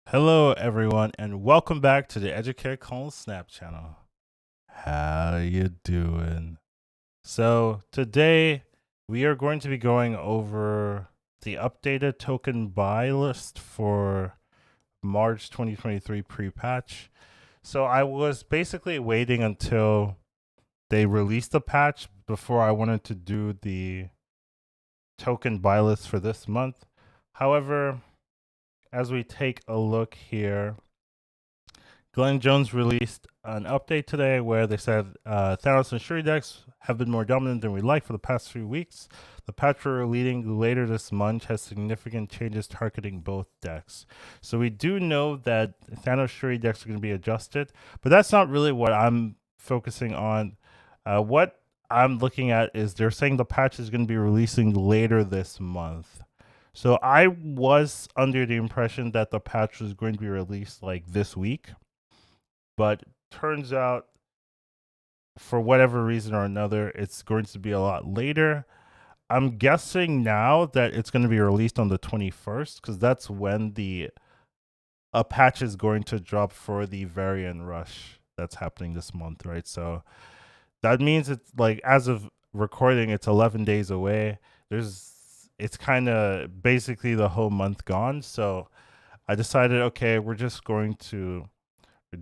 Hello, everyone, and welcome back to the Educate Call Snap channel. How you doing? So today we are going to be going over the updated token buy list for March 2023 pre-patch. So I was basically waiting until they released the patch before I wanted to do the token buy list for this month. However, as we take a look here, Glenn Jones released an update today where they said Thanos and Shuri decks have been more dominant than we like for the past few weeks. The patch we're releasing later this month has significant changes targeting both decks. So we do know that Thanos Shuri decks are going to be adjusted, but that's not really what I'm focusing on. What I'm looking at is they're saying the patch is going to be releasing later this month. So I was under the impression that the patch was going to be released like this week, but turns out for whatever reason or another it's going to be a lot later. I'm guessing now that it's going to be released on the 21st because that's when the a patch is going to drop for the variant rush that's happening this month, right? So that means it's like as of recording it's 11 days away. It's kind of basically the whole month gone. So I decided, okay, we're just going to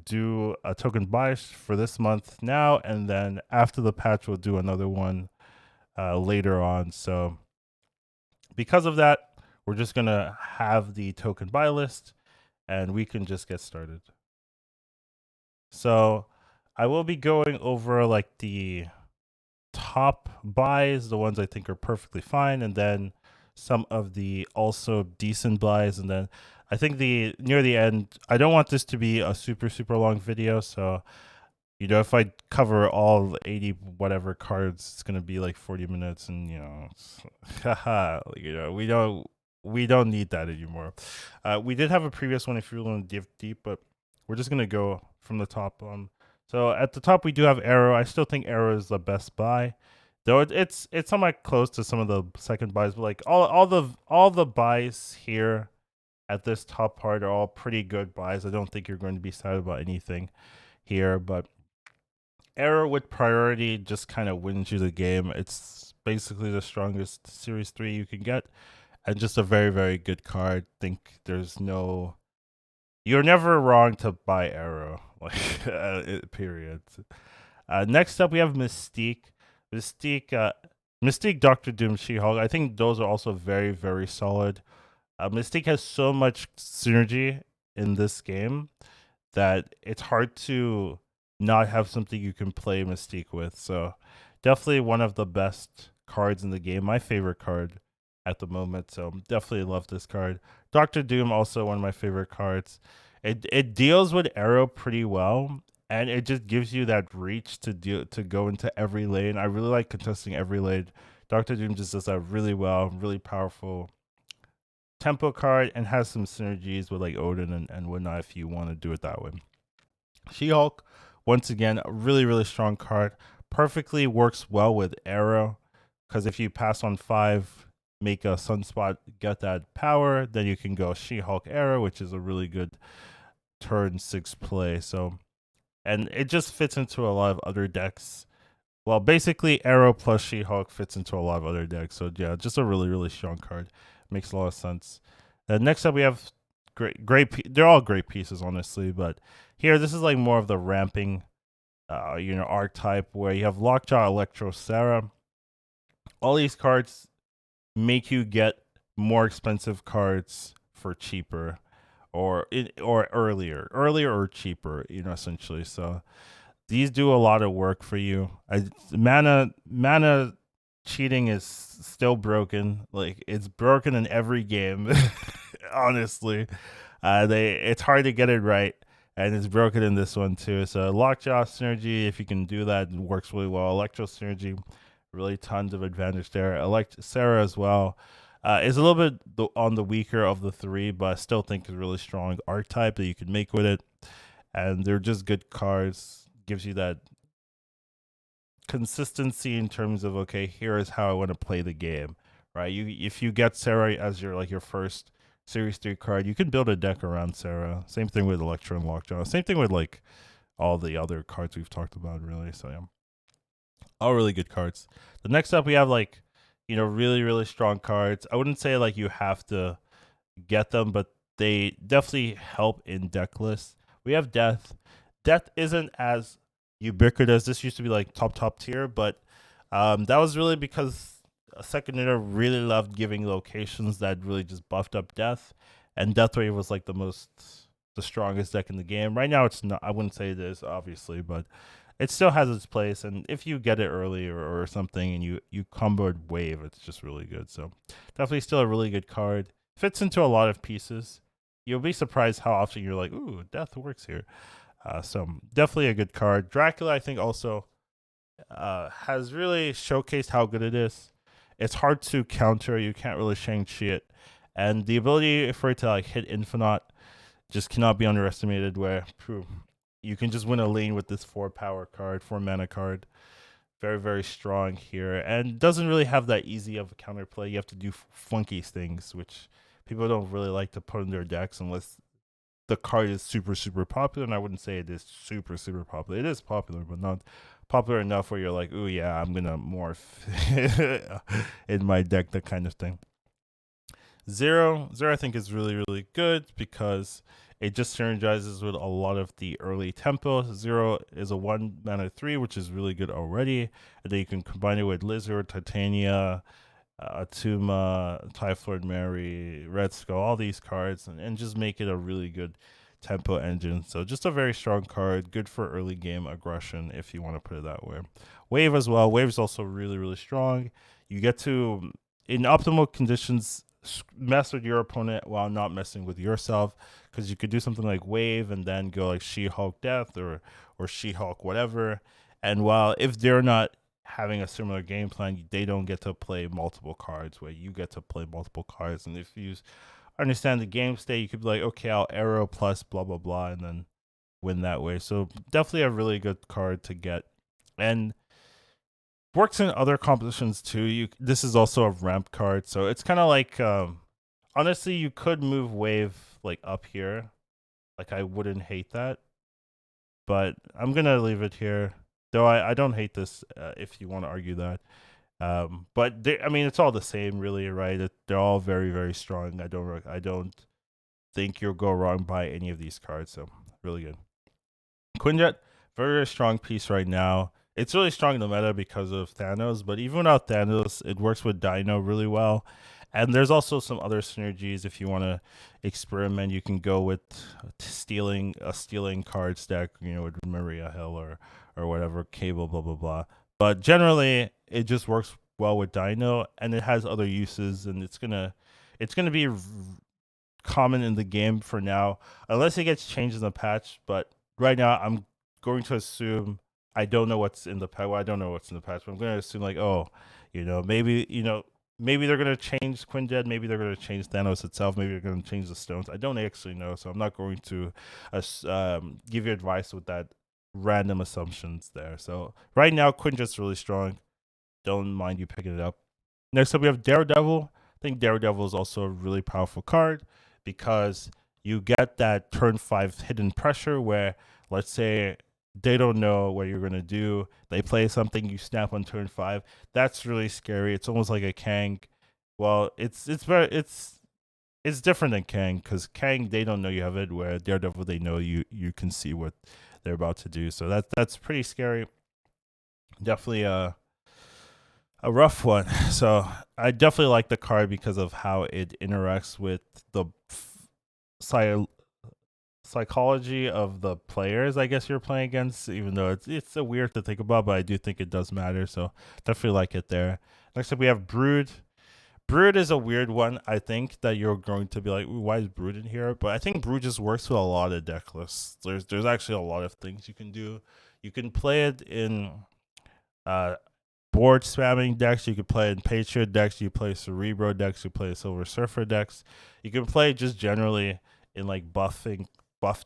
do a token buy for this month now, and then after the patch, we'll do another one later on. So, because of that, we're just gonna have the token buy list, and we can just get started. So, I will be going over like the top buys, the ones I think are perfectly fine, and then some of the also decent buys, and then I think the near the end, I don't want this to be a super long video, so if I cover all 80 whatever cards, it's gonna be like 40 minutes, and haha, we don't need that anymore. We did have a previous one if you want to dive deep, but we're just gonna go from the top. So at the top we do have Arrow. I still think Arrow is the best buy, though it's somewhat close to some of the second buys. But like all the buys here at this top part are all pretty good buys. I don't think you're going to be sad about anything here, but Arrow with priority just kind of wins you the game. It's basically the strongest Series 3 you can get, and just a very good card. Think there's no. You're never wrong to buy Arrow, like, period. Next up, we have Mystique. Mystique, uh, Mystique, Doctor Doom, She Hulk. I think those are also very solid. Mystique has so much synergy in this game that it's hard to not have something you can play Mystique with. So definitely one of the best cards in the game. My favorite card at the moment. So definitely love this card. Doctor Doom also one of my favorite cards. It deals with Arrow pretty well, and it just gives you that reach to go into every lane. I really like contesting every lane. Doctor Doom just does that really well. Really powerful tempo card, and has some synergies with like Odin and whatnot if you want to do it that way. She Hulk, once again, a really strong card. Perfectly works well with Arrow, because if you pass on 5, make a Sunspot, get that power, then you can go She Hulk Arrow, which is a really good turn 6 play. So, and it just fits into a lot of other decks. Well, basically, Arrow plus She Hulk fits into a lot of other decks. So, yeah, just a really strong card. Makes a lot of sense. Next up, we have they're all great pieces, honestly, but here this is like more of the ramping archetype where you have Lockjaw, Electro, Sarah. All these cards make you get more expensive cards for cheaper, or earlier or cheaper, essentially. So these do a lot of work for you. Mana cheating is still broken. Like, it's broken in every game. Honestly, it's hard to get it right, and it's broken in this one too. So Lockjaw synergy, if you can do that, it works really well. Electro synergy, really tons of advantage there. Sarah as well. Is a little bit on the weaker of the three, but I still think is a really strong archetype that you can make with it. And they're just good cards. Gives you that consistency in terms of, okay, here is how I want to play the game, right? If you get Sarah as your first Series 3 card. You can build a deck around Sarah. Same thing with Electro and Lockjaw. Same thing with like all the other cards we've talked about, really. So, yeah, all really good cards. The next up, we have like, really, really strong cards. I wouldn't say like you have to get them, but they definitely help in deck lists. We have Death. Death isn't as ubiquitous. This used to be like top tier, but that was really because Second Unit really loved giving locations that really just buffed up Death, and Death Wave was like the strongest deck in the game. Right now, it's not. I wouldn't say it is, obviously, but it still has its place. And if you get it early or something, and you comboed Wave, it's just really good. So definitely still a really good card. Fits into a lot of pieces. You'll be surprised how often you're like, ooh, Death works here. So definitely a good card. Dracula, I think, also has really showcased how good it is. It's hard to counter. You can't really Shang-Chi it. And the ability for it to like hit Infinite just cannot be underestimated, where you can just win a lane with this 4 power card, 4 mana card. Very, very strong here. And doesn't really have that easy of a counterplay. You have to do funky things, which people don't really like to put in their decks unless the card is super, super popular. And I wouldn't say it is super, super popular. It is popular, but not popular enough where you're like, oh, yeah, I'm going to morph in my deck, that kind of thing. Zero, I think is really, really good because it just synergizes with a lot of the early tempo. Zero is a 1 mana 3, which is really good already. And then you can combine it with Lizard, Titania, Atuma, Typhloid Mary, Red Skull, all these cards, and just make it a really good tempo engine. So just a very strong card, good for early game aggression, if you want to put it that way. Wave as well. Wave is also really, really strong. You get to, in optimal conditions, mess with your opponent while not messing with yourself, because you could do something like Wave and then go like She-Hulk Death or She-Hulk whatever. And while if they're not having a similar game plan, they don't get to play multiple cards where you get to play multiple cards. And if you understand the game state, you could be like, okay, I'll arrow plus blah blah blah, and then win that way. So definitely a really good card to get, and works in other compositions too. This is also a ramp card, so it's kind of like honestly, you could move Wave like up here. Like I wouldn't hate that, but I'm gonna leave it here. Though I don't hate this if you want to argue that. But I mean, it's all the same, really, right? They're all very, very strong. I don't think you'll go wrong by any of these cards. So really good. Quinjet, very, very strong piece right now. It's really strong in the meta because of Thanos, but even without Thanos, it works with Dino really well. And there's also some other synergies. If you want to experiment, you can go with stealing card stack, with Maria Hill or whatever, Cable, blah blah blah. But generally, it just works well with Dino, and it has other uses, and it's gonna be common in the game for now, unless it gets changed in the patch. But right now, I'm going to assume I don't know what's in the patch. Well, I don't know what's in the patch, but I'm going to assume like, oh, maybe they're going to change Quinjet. Maybe they're going to change Thanos itself. Maybe they're going to change the stones. I don't actually know, so I'm not going to give you advice with that random assumptions there. So right now, Quinjet's really strong. Don't mind you picking it up. Next up, we have Daredevil. I think Daredevil is also a really powerful card because you get that turn 5 hidden pressure where, let's say, they don't know what you're going to do. They play something, you snap on turn 5. That's really scary. It's almost like a Kang. Well, it's different than Kang, because Kang, they don't know you have it, where Daredevil, they know you can see what they're about to do. So that's pretty scary. Definitely a rough one. So I definitely like the card because of how it interacts with the psychology of the players, I guess, you're playing against, even though it's a weird to think about, but I do think it does matter. So definitely like it there. Next up, we have Brood. Brood is a weird one. I think that you're going to be like, ooh, why is Brood in here? But I think Brood just works with a lot of deck lists. There's actually a lot of things you can do. You can play it in uh board spamming decks. You could play in Patriot decks. You play Cerebro decks. You play Silver Surfer decks. You can play just generally in like buff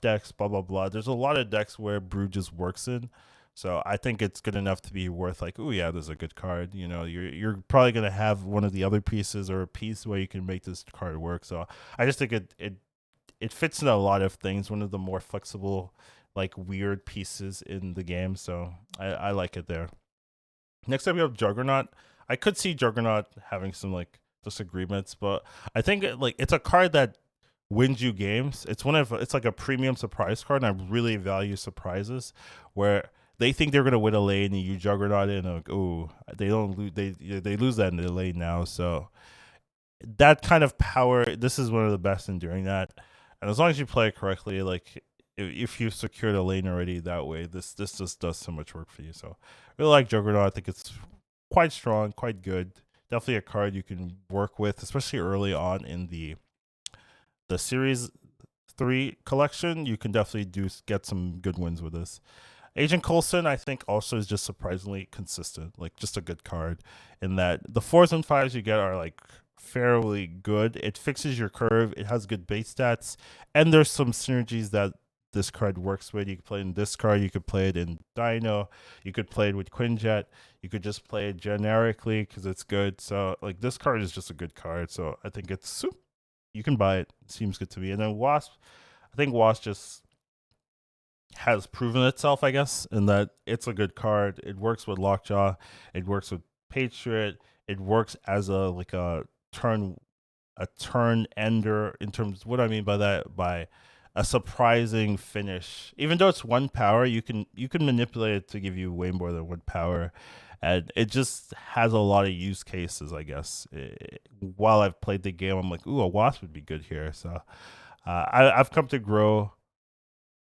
decks. Blah blah blah. There's a lot of decks where Brew just works in. So I think it's good enough to be worth like, oh yeah, this is a good card. You know, you're probably gonna have one of the other pieces or a piece where you can make this card work. So I just think it fits in a lot of things. One of the more flexible, like weird pieces in the game. So I like it there. Next up, we have Juggernaut. I could see Juggernaut having some like disagreements, but I think like it's a card that wins you games. It's like a premium surprise card, and I really value surprises where they think they're gonna win a lane and you Juggernaut it, and like, oh, they don't lose. They lose that in the lane now. So that kind of power, this is one of the best in doing that. And as long as you play it correctly, like if you secured a lane already that way, this just does so much work for you. So I really like Juggernaut. I think it's quite strong, quite good. Definitely a card you can work with, especially early on in the series 3 collection. You can definitely do get some good wins with this. Agent Coulson, I think, also is just surprisingly consistent. Like, just a good card in that the fours and fives you get are like fairly good. It fixes your curve. It has good base stats, and there's some synergies that this card works with. You could play it in this card. You could play it in Dino. You could play it with Quinjet. You could just play it generically because it's good. So, like, this card is just a good card. So, I think you can buy it. It seems good to me. And then Wasp, I think Wasp just has proven itself, I guess, in that it's a good card. It works with Lockjaw. It works with Patriot. It works as a like turn a turn ender in terms what I mean by that by a surprising finish. Even though it's one power, you can manipulate it to give you way more than one power. And it just has a lot of use cases, I guess. While I've played the game, I'm like, ooh, a wasp would be good here. So I've come to grow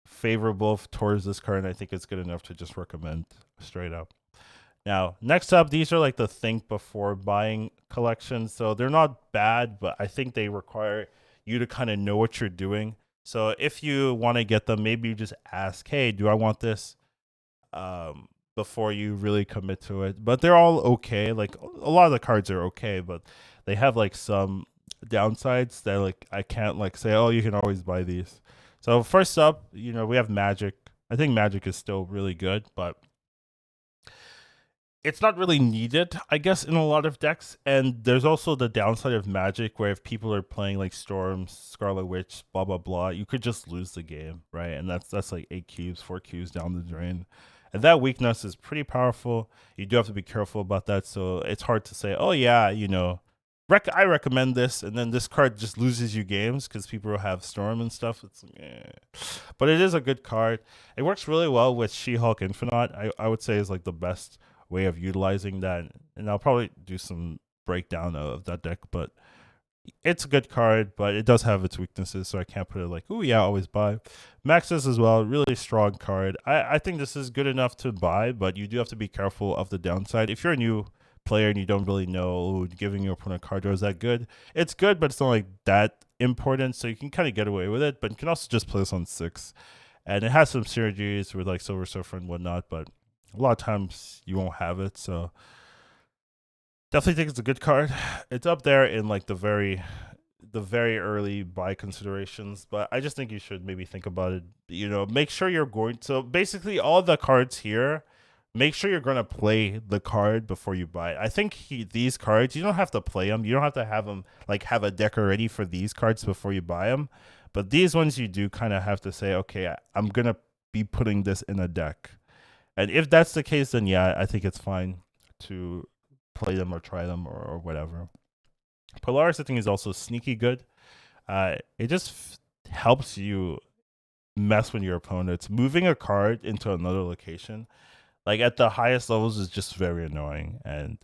favorable towards this card, and I think it's good enough to just recommend straight up. Now, next up, these are like the think before buying collections. So they're not bad, but I think they require you to kind of know what you're doing. So if you want to get them, maybe you just ask, hey, do I want this? Before you really commit to it. But they're all okay. Like a lot of the cards are okay, but they have like some downsides that like I can't like say, oh, you can always buy these. So first up, we have Magic. I think Magic is still really good, but it's not really needed, I guess, in a lot of decks. And there's also the downside of Magic, where if people are playing like Storm, Scarlet Witch, blah blah blah, you could just lose the game, right? And that's like 8 cubes, 4 cubes down the drain. And that weakness is pretty powerful. You do have to be careful about that. So it's hard to say, oh yeah, I recommend this, and then this card just loses you games because people have Storm and stuff. It's like, but it is a good card. It works really well with She-Hulk Infinite. I would say is like the best way of utilizing that, and I'll probably do some breakdown of that deck. But it's a good card, but it does have its weaknesses, so I can't put it like, oh yeah, always buy. Maxis as well, really strong card. I think this is good enough to buy, but you do have to be careful of the downside. If you're a new player and you don't really know giving your opponent a card draw is that good, it's good, but it's not like that important, so you can kind of get away with it. But you can also just play this on 6, and it has some synergies with like Silver Surfer and whatnot, but a lot of times you won't have it. So definitely think it's a good card. It's up there in like the very early buy considerations, but I just think you should maybe think about it. Make sure you're going to basically all the cards here. Make sure you're going to play the card before you buy it. I think these cards, you don't have to play them. You don't have to have them like have a deck already for these cards before you buy them. But these ones you do kind of have to say, okay, I'm going to be putting this in a deck. And if that's the case, then yeah, I think it's fine to play them or try them or whatever. Polaris, I think, is also sneaky good. It just helps you mess with your opponents. Moving a card into another location, like at the highest levels, is just very annoying. And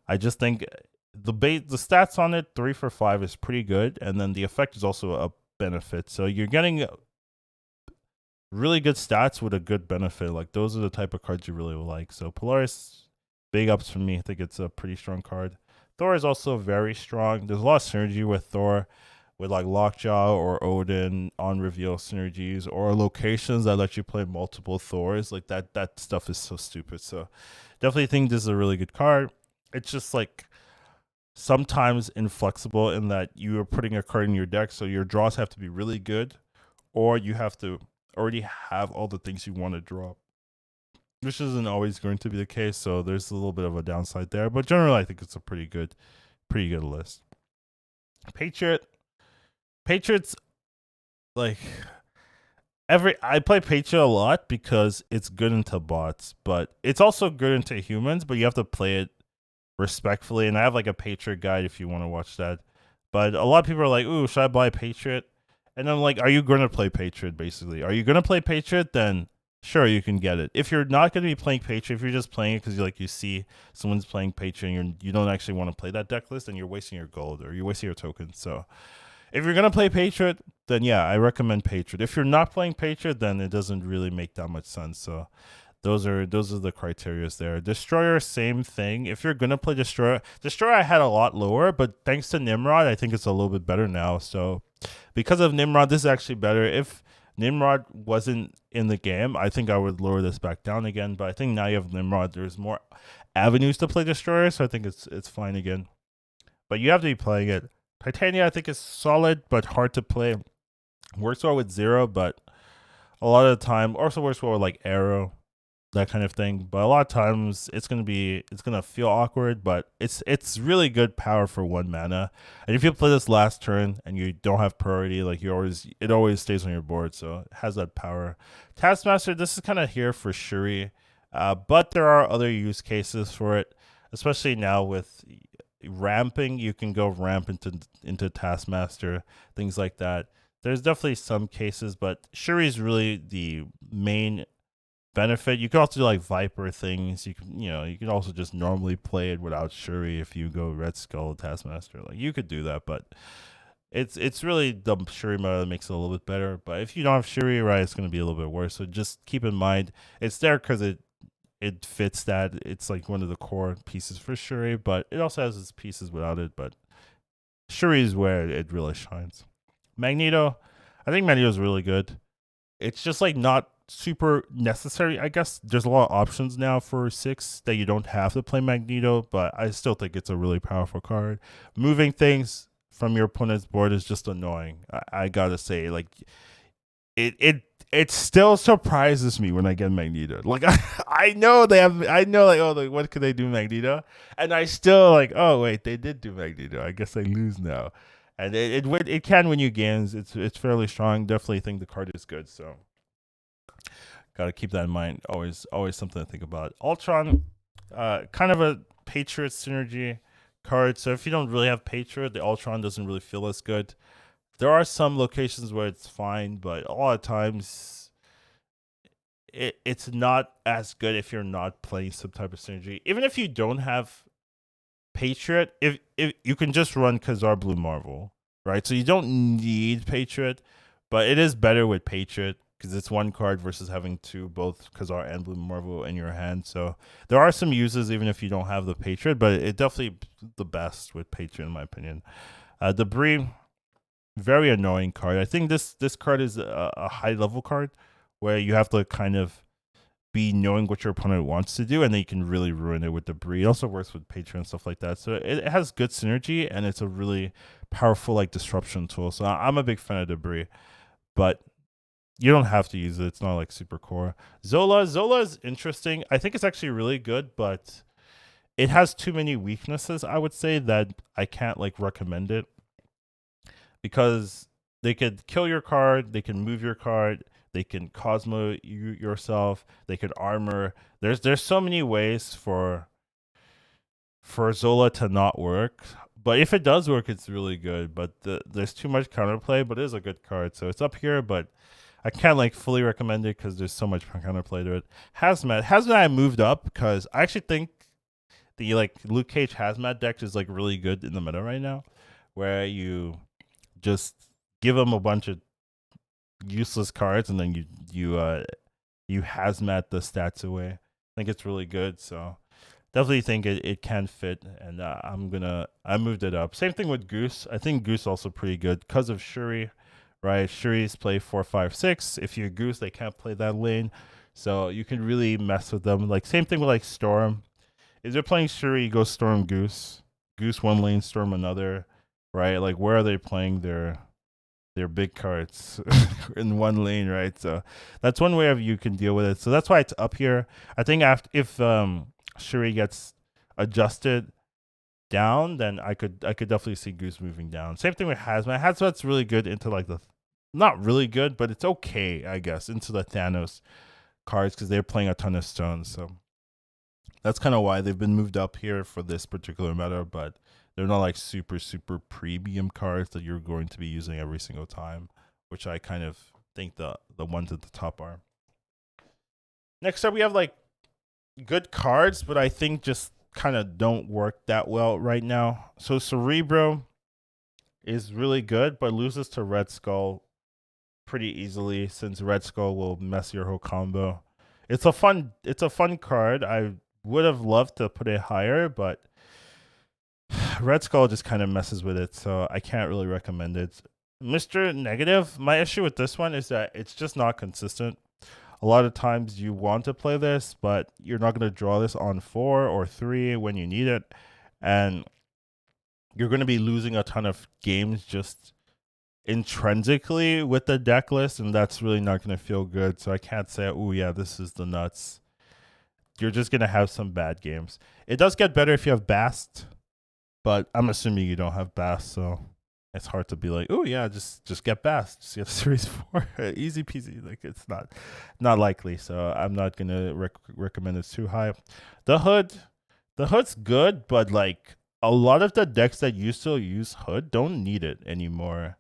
I just think the stats on it, 3 for 5, is pretty good, and then the effect is also a benefit. So you're getting really good stats with a good benefit. Like those are the type of cards you really like. So Polaris, big ups for me. I think it's a pretty strong card. Thor is also very strong. There's a lot of synergy with Thor, with like Lockjaw or Odin on reveal synergies or locations that let you play multiple Thors. Like that stuff is so stupid. So definitely think this is a really good card. It's just like sometimes inflexible in that you are putting a card in your deck, so your draws have to be really good, or you have to already have all the things you want to draw. which isn't always going to be the case. So there's a little bit of a downside there, but generally, I think it's a pretty good list. Patriot, Patriots, like every I play Patriot a lot because it's good into bots, but it's also good into humans. But you have to play it respectfully. And I have like a Patriot guide if you want to watch that. But a lot of people are like, "Ooh, should I buy Patriot?" And I'm like, "Are you going to play Patriot? Basically, are you going to play Patriot? Then sure, you can get it. If you're not going to be playing Patriot, if you're just playing it because you see someone's playing Patriot and you don't actually want to play that deck list, then you're wasting your gold or you're wasting your tokens. So if you're gonna play Patriot, then yeah, I recommend Patriot. If you're not playing Patriot, then it doesn't really make that much sense. So those are the criterias there. Destroyer, same thing. If you're gonna play Destroyer I had a lot lower, but thanks to Nimrod, I think it's a little bit better now. So because of Nimrod, this is actually better. If Nimrod wasn't in the game, I think I would lower this back down again. But I think now you have Nimrod, there's more avenues to play Destroyer, so I think it's fine again. But you have to be playing it. Titania, I think, is solid but hard to play. Works well with Zero, but a lot of the time also works well with like Arrow, that kind of thing. But a lot of times it's gonna feel awkward, but it's really good power for 1 mana. And if you play this last turn and you don't have priority, like it always stays on your board, so it has that power. Taskmaster, this is kind of here for Shuri, but there are other use cases for it, especially now with ramping. You can go ramp into Taskmaster, things like that. There's definitely some cases, but Shuri is really the main benefit. You can also do like Viper things. You can also just normally play it without Shuri if you go Red Skull Taskmaster. Like you could do that, but it's really the Shuri mode that makes it a little bit better. But if you don't have Shuri, right, it's going to be a little bit worse. So just keep in mind it's there because it fits that. It's like one of the core pieces for Shuri, but it also has its pieces without it. But Shuri is where it really shines. Magneto, I think Magneto is really good. It's just like not super necessary. I guess there's a lot of options now for 6 that you don't have to play Magneto, but I still think it's a really powerful card. Moving things from your opponent's board is just annoying. I gotta say, like it still surprises me when I get Magneto. Like I know they have, I know like, oh, like, what could they do Magneto, and I still like, oh wait, they did do Magneto. I guess I lose now, and it can win you games. It's fairly strong. Definitely think the card is good. So gotta keep that in mind. Always something to think about. Ultron, kind of a Patriot synergy card. So if you don't really have Patriot, the Ultron doesn't really feel as good. There are some locations where it's fine, but a lot of times it's not as good if you're not playing some type of synergy. Even if you don't have Patriot, if you can just run Khazar Blue Marvel, right? So you don't need Patriot, but it is better with Patriot because it's one card versus having two, both Khazar and Blue Marvel in your hand. So there are some uses even if you don't have the Patriot, but it definitely the best with Patriot in my opinion. Debris, very annoying card. I think this card is a high level card where you have to kind of be knowing what your opponent wants to do, and then you can really ruin it with Debris. It also works with Patreon and stuff like that. So it has good synergy, and it's a really powerful like disruption tool. So I'm a big fan of Debris, but you don't have to use it. It's not like super core. Zola is interesting. I think it's actually really good, but it has too many weaknesses. I would say that I can't like recommend it because they could kill your card, they can move your card, they can Cosmo you yourself, they could armor. There's so many ways for Zola to not work. But if it does work, it's really good. But there's too much counterplay, but it is a good card. So it's up here, but I can't like fully recommend it because there's so much counterplay to it. Hazmat I moved up because I actually think the like Luke Cage Hazmat deck is like really good in the meta right now, where you just give them a bunch of useless cards and then you hazmat the stats away. I think it's really good. So definitely think it can fit, and I moved it up. Same thing with Goose. I think Goose also pretty good because of Shuri, right? Shuri's play 4/5/6. If you're Goose, they can't play that lane, so you can really mess with them. Like same thing with like Storm. If they're playing Shuri, you go Storm Goose, Goose one lane, Storm another, right? Like where are they playing their they're big cards in one lane, right? So that's one way of you can deal with it. So that's why it's up here. I think after if Shuri gets adjusted down, then I could definitely see Goose moving down. Same thing with Hazmat. Hazmat's really good into like the not really good, but it's okay, I guess, into the Thanos cards because they're playing a ton of stones. So that's kind of why they've been moved up here for this particular meta, but they're not like super super premium cards that you're going to be using every single time, which I kind of think the ones at the top are. Next up, we have like good cards, but I think just kind of don't work that well right now. So Cerebro is really good, but loses to Red Skull pretty easily since Red Skull will mess your whole combo. It's a fun card. I would have loved to put it higher, but Red Skull just kind of messes with it, so I can't really recommend it. Mr. Negative, my issue with this one is that it's just not consistent. A lot of times you want to play this, but you're not going to draw this on 4 or 3 when you need it. And you're going to be losing a ton of games just intrinsically with the deck list, and that's really not going to feel good. So I can't say, oh, yeah, this is the nuts. You're just going to have some bad games. It does get better if you have Bast, but I'm assuming you don't have Bast, so it's hard to be like, oh yeah, just get Bast, just get Series 4, easy peasy. Like it's not likely, so I'm not gonna recommend it too high. The Hood, the Hood's good, but like a lot of the decks that used to use Hood don't need it anymore.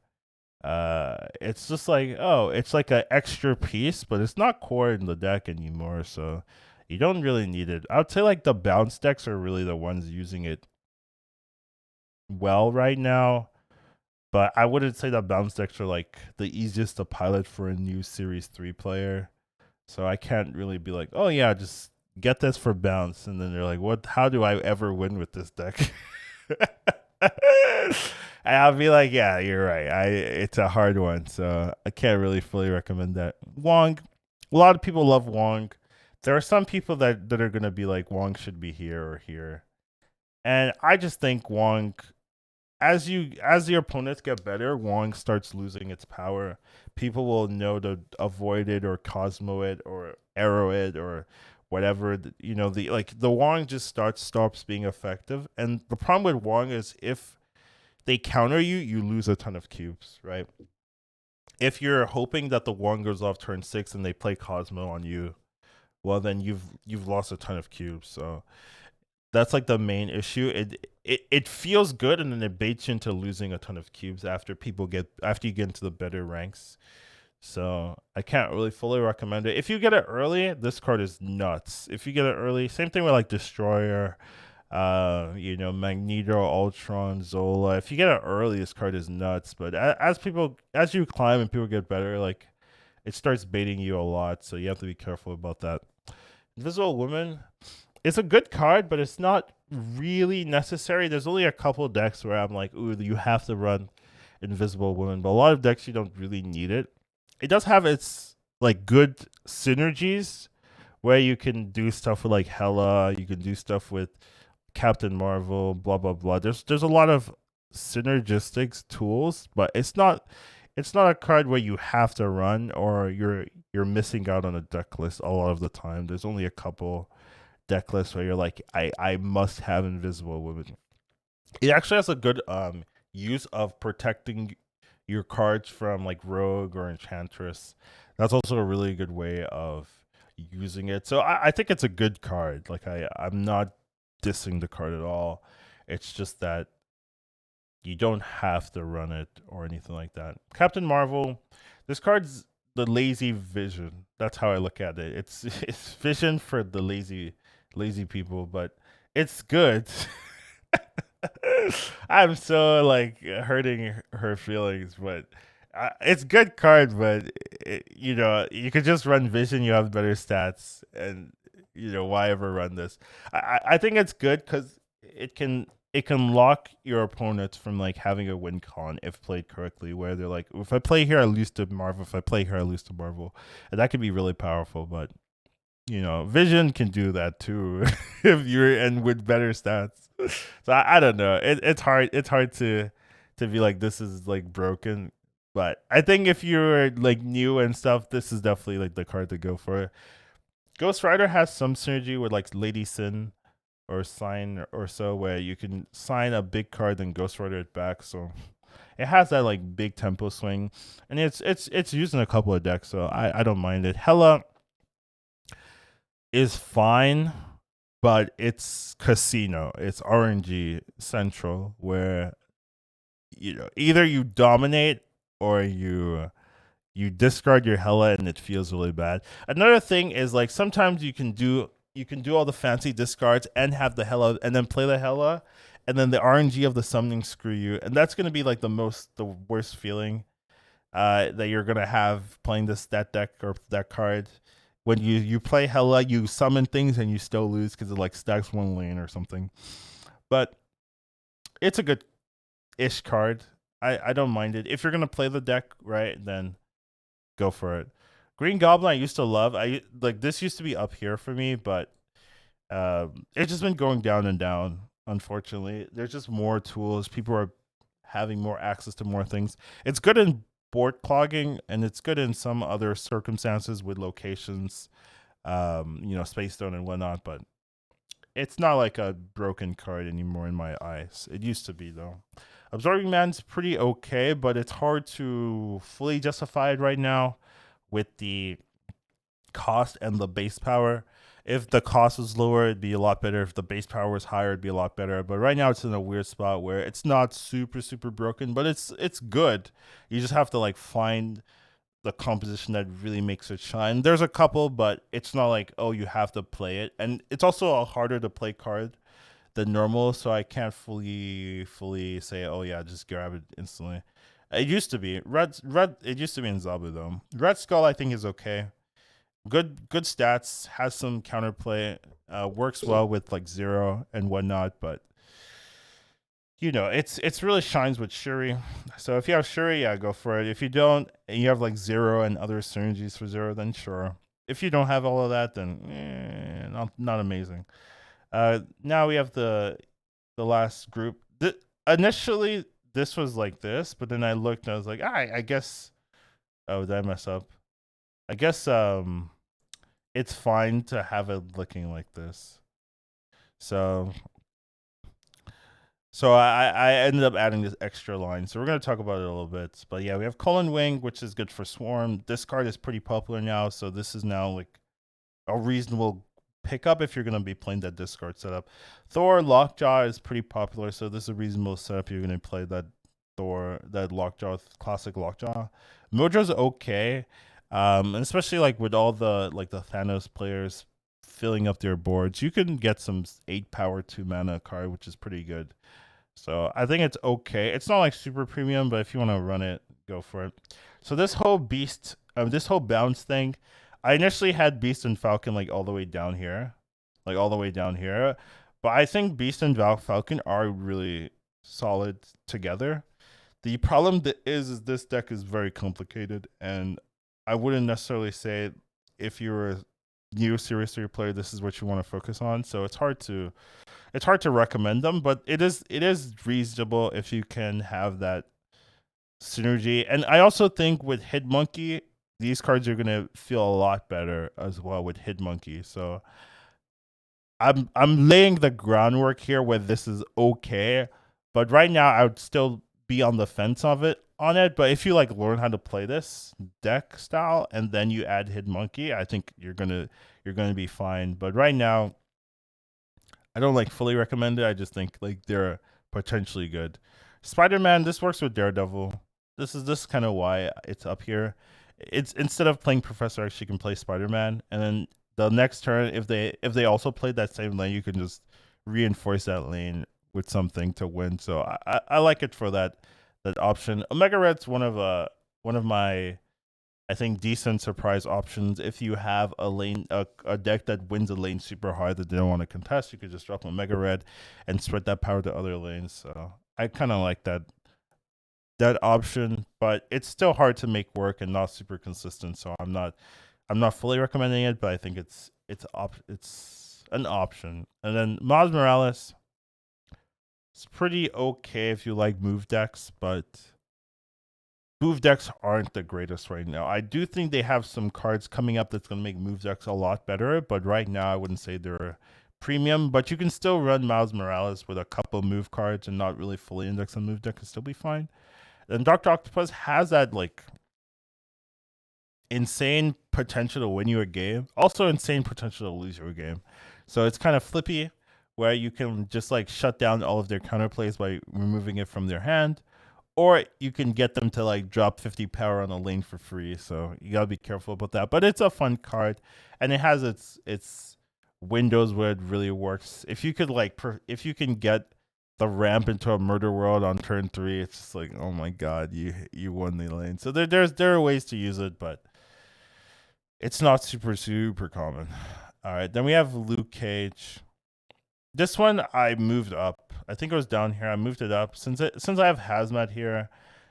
It's just like, oh, it's like an extra piece, but it's not core in the deck anymore, so you don't really need it. I would say like the bounce decks are really the ones using it well right now, but I wouldn't say that bounce decks are like the easiest to pilot for a new Series 3 player. So I can't really be like, oh yeah, just get this for bounce. And then they're like, what? How do I ever win with this deck? And I'll be like, yeah, you're right. It's a hard one, so I can't really fully recommend that. Wong, a lot of people love Wong. There are some people that are gonna be like, Wong should be here or here, and I just think Wong, as your opponents get better, Wong starts losing its power. People will know to avoid it or Cosmo it or arrow it or whatever. The Wong just stops being effective. And the problem with Wong is if they counter you, you lose a ton of cubes, right? If you're hoping that the Wong goes off turn 6 and they play Cosmo on you, well then you've lost a ton of cubes. So that's like the main issue. It feels good, and then it baits you into losing a ton of cubes after you get into the better ranks. So I can't really fully recommend it. If you get it early, this card is nuts. If you get it early, same thing with like Destroyer, Magneto, Ultron, Zola. If you get it early, this card is nuts. But as you climb and people get better, like it starts baiting you a lot. So you have to be careful about that. Invisible Woman, it's a good card, but it's not really necessary. There's only a couple decks where I'm like, ooh, you have to run Invisible Woman, but a lot of decks you don't really need it. It does have its like good synergies where you can do stuff with like Hela, you can do stuff with Captain Marvel, blah blah blah. There's a lot of synergistic tools, but it's not a card where you have to run or you're missing out on a deck list a lot of the time. There's only a couple deck lists where you're like, I must have Invisible Woman. It actually has a good use of protecting your cards from like Rogue or Enchantress. That's also a really good way of using it. So I think it's a good card. Like I'm not dissing the card at all. It's just that you don't have to run it or anything like that. Captain Marvel, this card's the lazy vision. That's how I look at it. It's vision for the lazy people, but it's good. I'm so like hurting her feelings, but it's good card. But you could just run vision. You have better stats, and why ever run this? I think it's good because it can lock your opponents from like having a win con if played correctly. Where they're like, if I play here, I lose to Marvel. If I play here, I lose to Marvel, and that can be really powerful. But Vision can do that too if you're and with better stats. So I don't know. It's hard. It's hard to be like this is like broken. But I think if you're like new and stuff, this is definitely like the card to go for. Ghost Rider has some synergy with like Lady Sin or Sign or so, where you can sign a big card then Ghost Rider it back. So it has that like big tempo swing, and it's used in a couple of decks, so I don't mind it. Hella is fine, but it's casino. It's RNG central, where either you dominate or you discard your Hella and it feels really bad. Another thing is like sometimes you can do all the fancy discards and have the Hella and then play the Hella and then the RNG of the summoning screw you, and that's gonna be like the worst feeling that you're gonna have playing that deck or that card. When you play Hella, you summon things and you still lose because it like stacks one lane or something. But it's a good ish card. I don't mind it. If you're gonna play the deck right, then go for it. Green Goblin I used to love. I like this used to be up here for me, but it's just been going down and down. Unfortunately, there's just more tools. People are having more access to more things. It's good in board clogging, and it's good in some other circumstances with locations, Space Stone and whatnot. But it's not like a broken card anymore in my eyes. It used to be though. Absorbing Man's pretty okay, but it's hard to fully justify it right now with the cost and the base power. If the cost was lower, it'd be a lot better. If the base power was higher, it'd be a lot better. But right now, it's in a weird spot where it's not super super broken, but it's good. You just have to like find the composition that really makes it shine. There's a couple, but it's not like oh you have to play it, and it's also a harder to play card than normal. So I can't fully say oh yeah just grab it instantly. It used to be red. It used to be in Zabu though. Red Skull I think is okay. Good stats, has some counterplay, works well with like zero and whatnot, but it's really shines with Shuri. So if you have Shuri, yeah, go for it. If you don't, and you have like zero and other synergies for zero, then sure. If you don't have all of that, then not amazing. Now we have the last group. Initially, this was like this, but then I looked and I was like, I guess. Oh, did I mess up? I guess it's fine to have it looking like this. So so I ended up adding this extra line. So we're gonna talk about it a little bit. But yeah, we have Colin Wing, which is good for Swarm. This card is pretty popular now, so this is now like a reasonable pickup if you're gonna be playing that discard setup. Thor Lockjaw is pretty popular, so this is a reasonable setup. You're gonna play that Lockjaw classic Lockjaw. Mojo's okay, and especially like with all the Thanos players filling up their boards, you can get some 8 power 2 mana card, which is pretty good. So I think it's okay. It's not like super premium, but if you want to run it, go for it. So this whole bounce thing, I initially had Beast and Falcon like all the way down here, like all the way down here. But I think Beast and Falcon are really solid together. The problem is this deck is very complicated, and I wouldn't necessarily say if you're a new Series 3 player, this is what you want to focus on. So it's hard to recommend them, but it is reasonable if you can have that synergy. And I also think with Hit Monkey, these cards are gonna feel a lot better as well with Hit Monkey. So I'm laying the groundwork here where this is okay, but right now I would still be on the fence of it on it. But if you like learn how to play this deck style and then you add Hit Monkey, I think you're gonna be fine. But right now I don't like fully recommend it. I just think like they're potentially good. Spider Man, this works with Daredevil. This kind of why it's up here. It's instead of playing Professor X, you can play Spider Man, and then the next turn, if they also played that same lane, you can just reinforce that lane with something to win. So I like it for that option. Omega Red's one of my I think decent surprise options. If you have a deck that wins a lane super hard that they don't want to contest, you could just drop a Mega Red and spread that power to other lanes. So I kind of like that option, but it's still hard to make work and not super consistent. So I'm not fully recommending it, but I think it's an option. And then Miles Morales, it's pretty okay if you like move decks, but move decks aren't the greatest right now. I do think they have some cards coming up that's going to make move decks a lot better, but right now I wouldn't say they're premium. But you can still run Miles Morales with a couple move cards and not really fully index on move deck and still be fine. And Dr. Octopus has that like insane potential to win you a game, also insane potential to lose you a game. So it's kind of flippy where you can just like shut down all of their counterplays by removing it from their hand, or you can get them to like drop 50 power on a lane for free. So you gotta be careful about that. But it's a fun card, and it has its windows where it really works. If you could like, if you can get the ramp into a murder world on turn 3, it's just like, oh my god, you won the lane. So there are ways to use it, but it's not super common. All right, then we have Luke Cage. This one I moved up. I think it was down here. I moved it up since I have Hazmat here.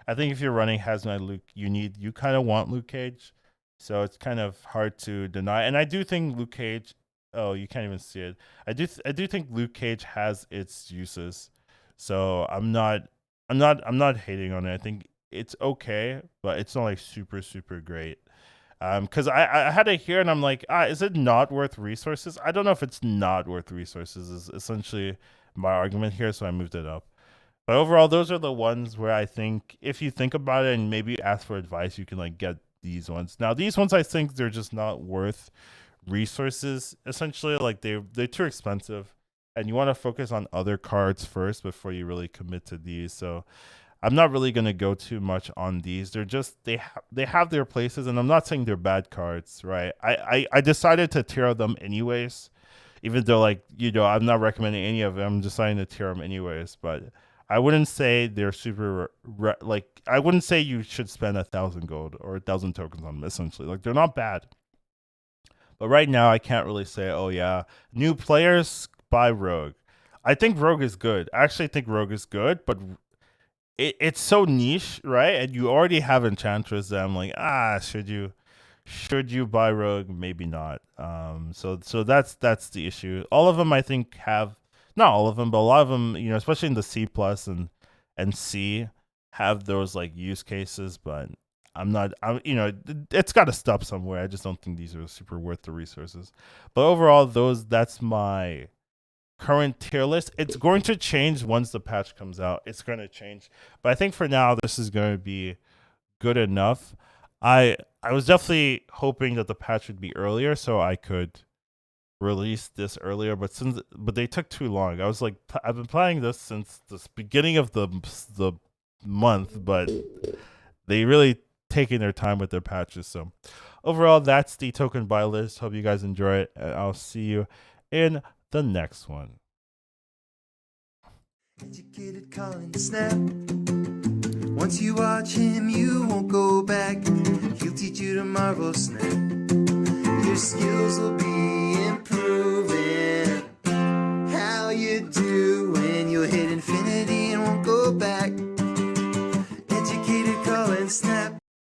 I think if you're running Hazmat Luke, you kind of want Luke Cage, so it's kind of hard to deny. And I do think Luke Cage. Oh, you can't even see it. I do think Luke Cage has its uses, so I'm not hating on it. I think it's okay, but it's not like super great. Because I had it here and I'm like, is it not worth resources? I don't know if it's not worth resources is essentially my argument here, so I moved it up. But overall, those are the ones where I think if you think about it and maybe ask for advice, you can like get these ones. Now these ones I think they're just not worth resources. Essentially, like they're too expensive, and you want to focus on other cards first before you really commit to these. So I'm not really gonna go too much on these. They're just they have their places, and I'm not saying they're bad cards, right? I decided to tier them anyways, even though like I'm not recommending any of them. I'm deciding to tier them anyways, but I wouldn't say they're super like I wouldn't say you should spend 1,000 gold or 1,000 tokens on them. Essentially, like they're not bad, but right now I can't really say, oh yeah, new players buy Rogue. I think Rogue is good. I actually think Rogue is good, but it's so niche, right? And you already have Enchantress that I'm like, should you buy Rogue? Maybe not. So that's the issue. All of them I think have, not all of them, but a lot of them, especially in the C plus and C, have those like use cases. But it's got to stop somewhere. I just don't think these are super worth the resources. But overall, that's my current tier list. It's going to change once the patch comes out. It's going to change, but I think for now this is going to be good enough. I was definitely hoping that the patch would be earlier so I could release this earlier, but they took too long. I was like, I've been playing this since the beginning of the month, but they really taking their time with their patches. So overall, that's the token buy list. Hope you guys enjoy it, and I'll see you in the next one. Educated calling snap. Once you watch him, you won't go back. He'll teach you to marvel snap. Your skills will be improving. How you do